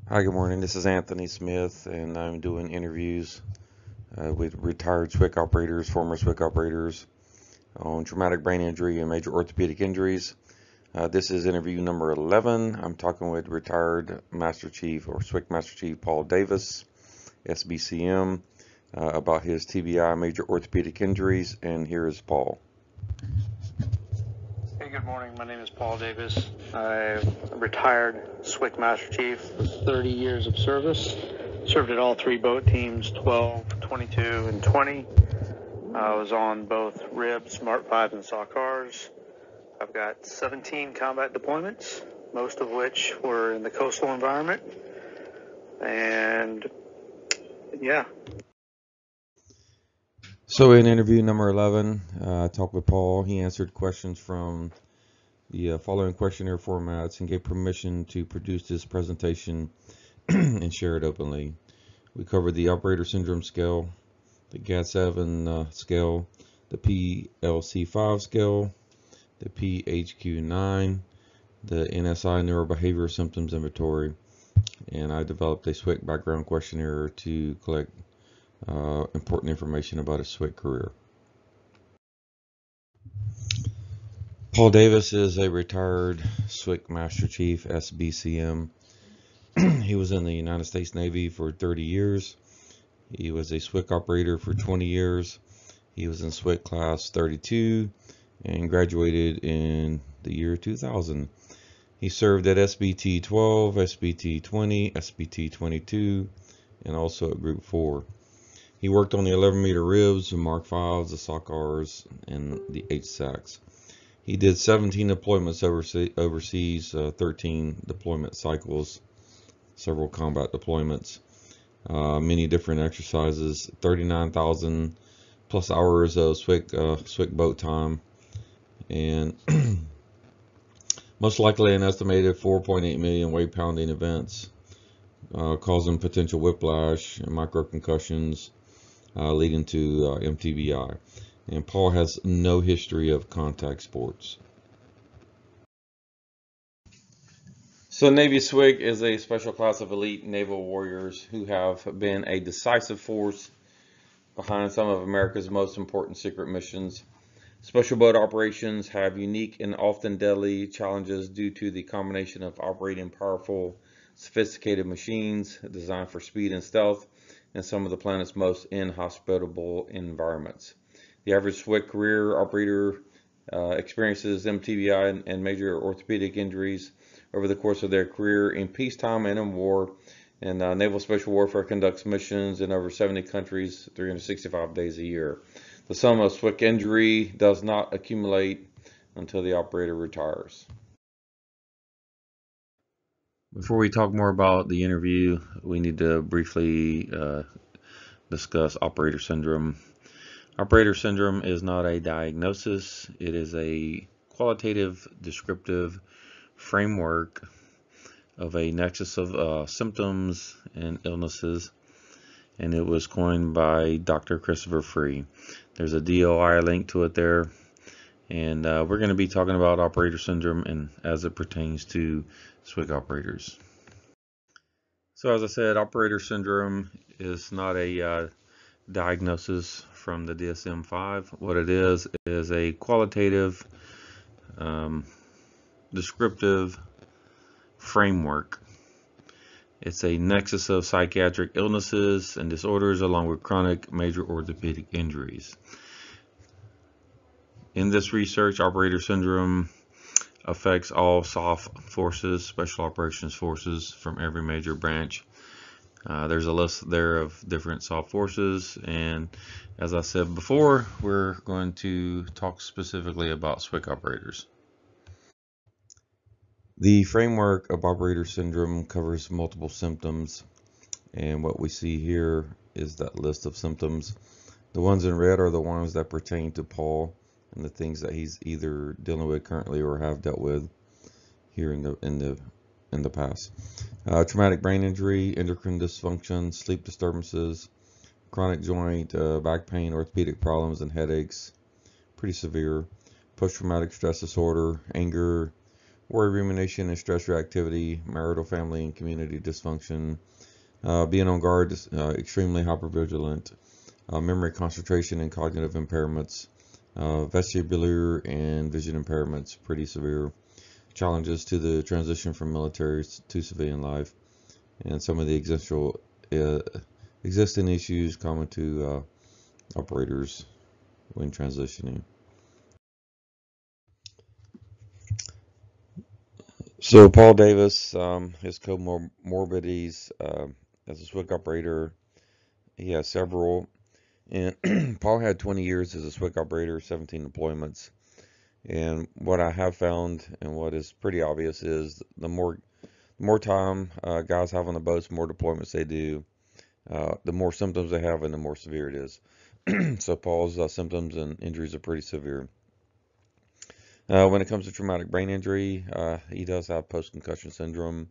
Hi, good morning. This is Anthony Smith, and I'm doing interviews with retired SWCC operators, former SWCC operators on traumatic brain injury and major orthopedic injuries. This is interview number 11. I'm talking with retired Master Chief or SWCC Master Chief Paul Davis, SBCM, about his TBI major orthopedic injuries, and here is Paul. Hey, good morning. My name is Paul Davis. I'm a retired SWCC Master Chief with 30 years of service. Served at all three boat teams, 12, 22, and 20. I was on both RIB, Smart 5, and SOCARs. I've got 17 combat deployments, most of which were in the coastal environment. And yeah. So in interview number 11, I talked with Paul. He answered questions from the following questionnaire formats and gave permission to produce this presentation and share it openly. We covered the operator syndrome scale, the GAT-7 scale, the PLC-5 scale, the PHQ-9, the NSI neurobehavioral symptoms inventory, and I developed a SWCC background questionnaire to collect important information about his SWCC career. Paul Davis is a retired SWCC Master Chief, SBCM. He was in the United States Navy for 30 years. He was a SWCC operator for 20 years. He was in SWCC class 32 and graduated in the year 2000. He served at SBT 12, SBT 20, SBT 22, and also at Group 4. He worked on the 11-meter ribs, the Mark 5s, the SOCARs, and the HSACs. He did 17 deployments overseas, 13 deployment cycles, several combat deployments, many different exercises, 39,000 plus hours of SWCC boat time, and most likely an estimated 4.8 million weight pounding events, causing potential whiplash and microconcussions, leading to mTBI. And Paul has no history of contact sports. So Navy SWCC is a special class of elite naval warriors who have been a decisive force behind some of America's most important secret missions. Special boat operations have unique and often deadly challenges due to the combination of operating powerful, sophisticated machines designed for speed and stealth in some of the planet's most inhospitable environments. The average SWCC career operator experiences mTBI and major orthopedic injuries over the course of their career in peacetime and in war. And Naval Special Warfare conducts missions in over 70 countries, 365 days a year. The sum of SWCC injury does not accumulate until the operator retires. Before we talk more about the interview, we need to briefly discuss operator syndrome. Operator syndrome is not a diagnosis. It is a qualitative, descriptive framework of a nexus of symptoms and illnesses, and it was coined by Dr. Christopher Free. There's a DOI link to it there, and we're going to be talking about operator syndrome and as it pertains to SWCC operators. So as I said, operator syndrome is not a diagnosis from the DSM-5. What it is a qualitative, descriptive framework. It's a nexus of psychiatric illnesses and disorders along with chronic major orthopedic injuries. In this research, operator syndrome affects all SOF forces, special operations forces from every major branch. There's a list there of different SOF forces, and as I said before, we're going to talk specifically about SWCC operators. The framework of operator syndrome covers multiple symptoms, and what we see here is that list of symptoms. The ones in red are the ones that pertain to Paul and the things that he's either dealing with currently or have dealt with here in the past. Traumatic brain injury, endocrine dysfunction, sleep disturbances, chronic joint, back pain, orthopedic problems, and headaches, pretty severe. Post-traumatic stress disorder, anger, worry, rumination, and stress reactivity, marital, family, and community dysfunction, being on guard, extremely hypervigilant, memory, concentration, and cognitive impairments, vestibular and vision impairments, pretty severe, challenges to the transition from military to civilian life, and some of the existing issues common to operators when transitioning. So Paul Davis, his comorbidities as a SWCC operator, he has several. And Paul had 20 years as a SWCC operator, 17 deployments. And what I have found, and what is pretty obvious, is the more time guys have on the boats, more deployments they do, the more symptoms they have, and the more severe it is. So Paul's symptoms and injuries are pretty severe. When it comes to traumatic brain injury, he does have post-concussion syndrome.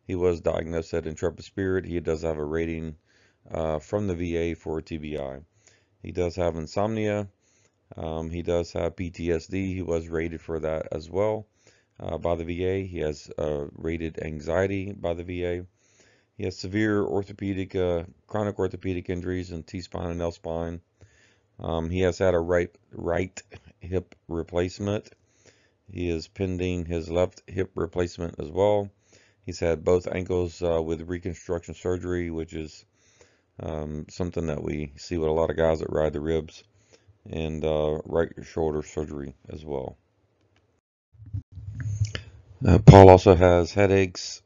He was diagnosed at Intrepid Spirit. He does have a rating from the VA for TBI. He does have insomnia. He does have PTSD. He was rated for that as well by the VA. He has rated anxiety by the VA. He has severe orthopedic, chronic orthopedic injuries in T-spine and L-spine. He has had a right hip replacement. He is pending his left hip replacement as well. He's had both ankles with reconstruction surgery, which is something that we see with a lot of guys that ride the ribs, and right shoulder surgery as well. Paul also has headaches.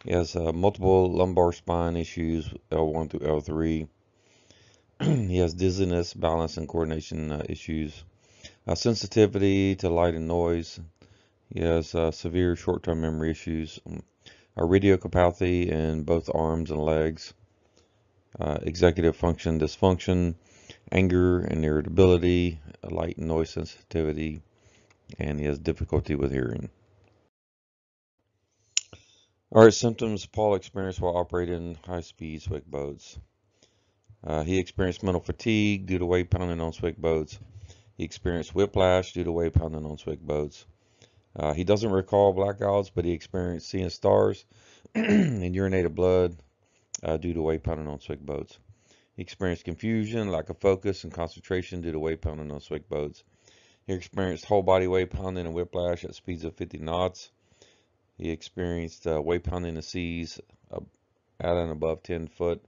He has multiple lumbar spine issues, L1 through L3. He has dizziness, balance, and coordination issues. Sensitivity to light and noise. He has severe short-term memory issues. Radiocopathy in both arms and legs. Executive function dysfunction. Anger and irritability. Light and noise sensitivity. And he has difficulty with hearing. All right, symptoms Paul experienced while operating high-speed SWCC boats. He experienced mental fatigue due to weight pounding on SWCC boats. He experienced whiplash due to weight pounding on SWCC boats. He doesn't recall blackouts, but he experienced seeing stars and urinated blood due to weight pounding on SWCC boats. He experienced confusion, lack of focus, and concentration due to weight pounding on SWCC boats. He experienced whole body weight pounding and whiplash at speeds of 50 knots. He experienced weight pounding in the seas at and above 10 foot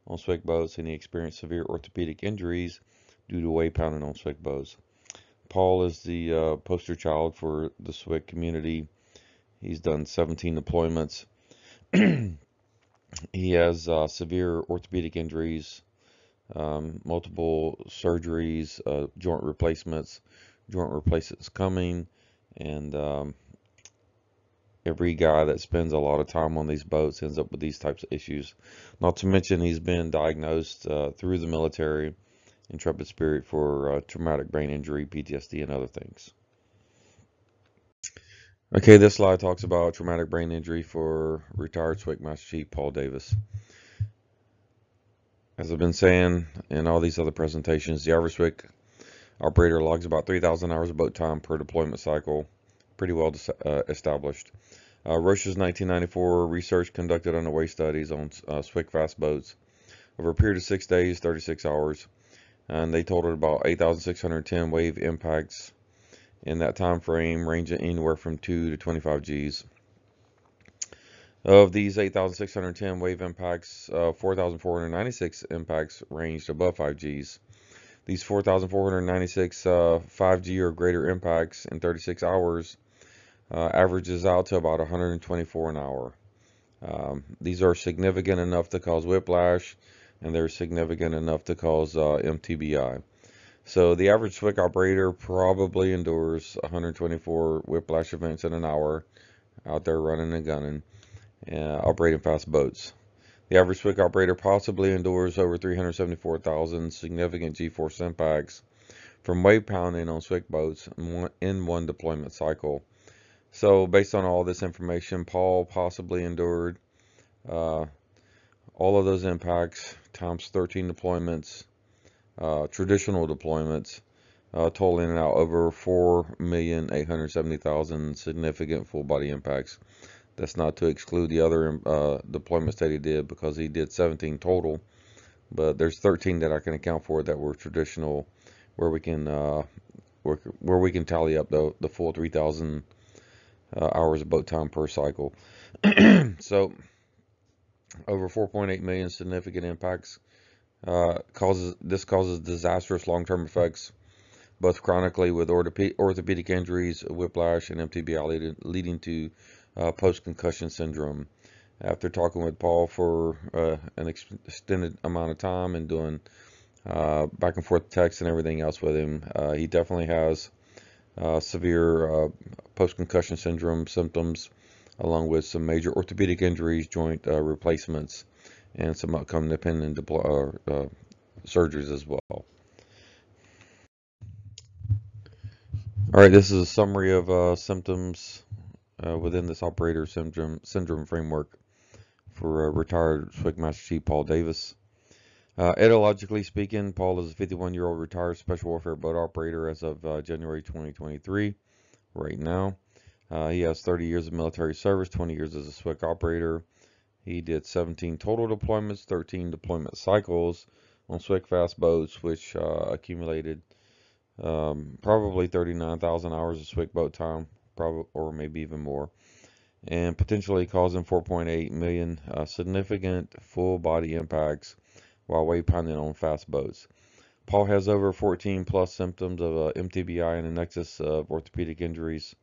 on SWCC boats, and he experienced severe orthopedic injuries due to weight pounding on SWCC boats. Paul is the poster child for the SWCC community. He's done 17 deployments. He has severe orthopedic injuries, multiple surgeries, joint replacements coming, and every guy that spends a lot of time on these boats ends up with these types of issues. Not to mention he's been diagnosed through the military, Intrepid Spirit, for traumatic brain injury, PTSD, and other things. Okay, this slide talks about traumatic brain injury for retired SWCC Master Chief Paul Davis. As I've been saying in all these other presentations, the average SWCC operator logs about 3,000 hours of boat time per deployment cycle. Pretty well established. Roche's 1994 research conducted underway studies on SWCC fast boats over a period of 6 days, 36 hours, and they totaled about 8,610 wave impacts in that time frame, ranging anywhere from 2 to 25 Gs. Of these 8,610 wave impacts, 4,496 impacts ranged above 5 Gs. These 4,496 5G or greater impacts in 36 hours averages out to about 124 an hour. These are significant enough to cause whiplash, and they're significant enough to cause mTBI. So the average SWCC operator probably endures 124 whiplash events in an hour out there running and gunning, operating fast boats. The average SWCC operator possibly endures over 374,000 significant G-force impacts from weight pounding on SWCC boats in one deployment cycle. So based on all this information, Paul possibly endured all of those impacts times 13 deployments, traditional deployments, totaling out over 4,870,000 significant full body impacts. That's not to exclude the other deployments that he did, because he did 17 total, but there's 13 that I can account for that were traditional, where we can tally up the full 3,000 hours of boat time per cycle. So over 4.8 million significant impacts. This causes disastrous long-term effects, both chronically with orthopedic injuries, whiplash, and mTBI, leading to post-concussion syndrome. After talking with Paul for an extended amount of time and doing back and forth text and everything else with him, he definitely has severe post-concussion syndrome symptoms, along with some major orthopedic injuries, joint replacements, and some upcoming dependent surgeries as well. All right, this is a summary of symptoms within this operator syndrome framework for retired SWCC Master Chief Paul Davis. Etymologically speaking, Paul is a 51-year-old retired special warfare boat operator as of January 2023, right now. He has 30 years of military service, 20 years as a SWCC operator. He did 17 total deployments, 13 deployment cycles on SWCC fast boats, which accumulated probably 39,000 hours of SWCC boat time, or maybe even more, and potentially causing 4.8 million significant full body impacts while waypounding on fast boats. Paul has over 14 plus symptoms of mTBI and a nexus of orthopedic injuries.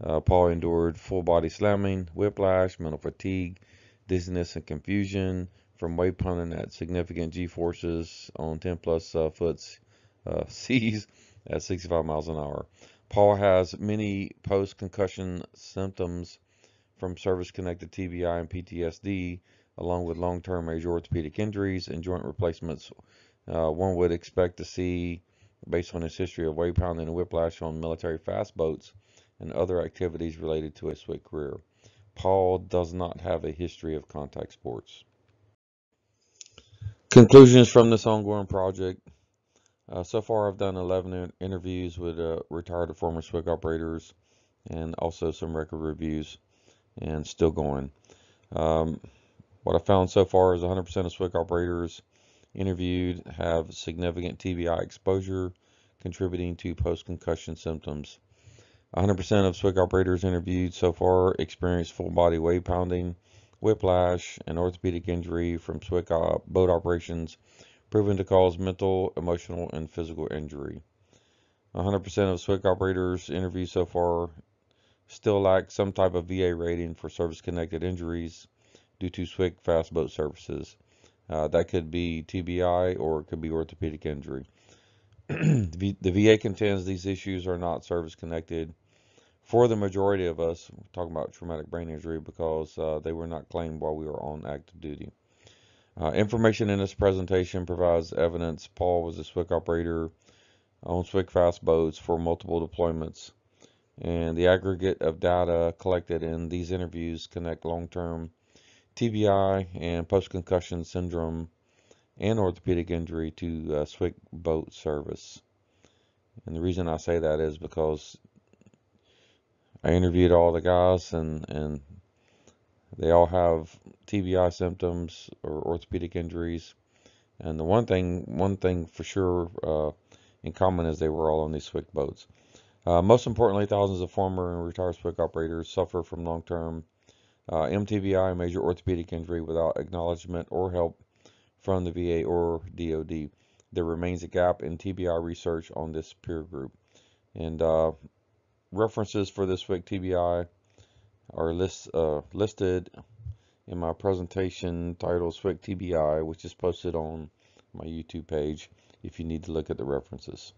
Paul endured full body slamming, whiplash, mental fatigue, dizziness, and confusion from waypounding at significant G-forces on 10 plus foot seas at 65 miles an hour. Paul has many post-concussion symptoms from service-connected TBI and PTSD, along with long-term major orthopedic injuries and joint replacements. One would expect to see, based on his history of waypounding and whiplash on military fast boats and other activities related to a SWCC career. Paul does not have a history of contact sports. Conclusions from this ongoing project. So far, I've done 11 interviews with retired or former SWCC operators, and also some record reviews, and still going. What I found so far is 100% of SWCC operators interviewed have significant TBI exposure, contributing to post-concussion symptoms. 100% of SWCC operators interviewed so far experienced full body waypounding, whiplash, and orthopedic injury from SWCC boat operations, proven to cause mental, emotional, and physical injury. 100% of SWCC operators interviewed so far still lack some type of VA rating for service-connected injuries due to SWCC fast boat services. That could be TBI or it could be orthopedic injury. The VA contends these issues are not service-connected for the majority of us. We're talking about traumatic brain injury, because they were not claimed while we were on active duty. Information in this presentation provides evidence Paul was a SWCC operator on SWCC fast boats for multiple deployments, and the aggregate of data collected in these interviews connect long-term TBI and post-concussion syndrome and orthopedic injury to SWCC boat service. And the reason I say that is because I interviewed all the guys, and they all have TBI symptoms or orthopedic injuries. And the one thing for sure in common is they were all on these SWCC boats. Most importantly, thousands of former and retired SWCC operators suffer from long-term mTBI and major orthopedic injury without acknowledgement or help from the VA or DoD. There remains a gap in TBI research on this peer group. And references for this SWCC TBI are listed in my presentation titled SWCC TBI, which is posted on my YouTube page if you need to look at the references.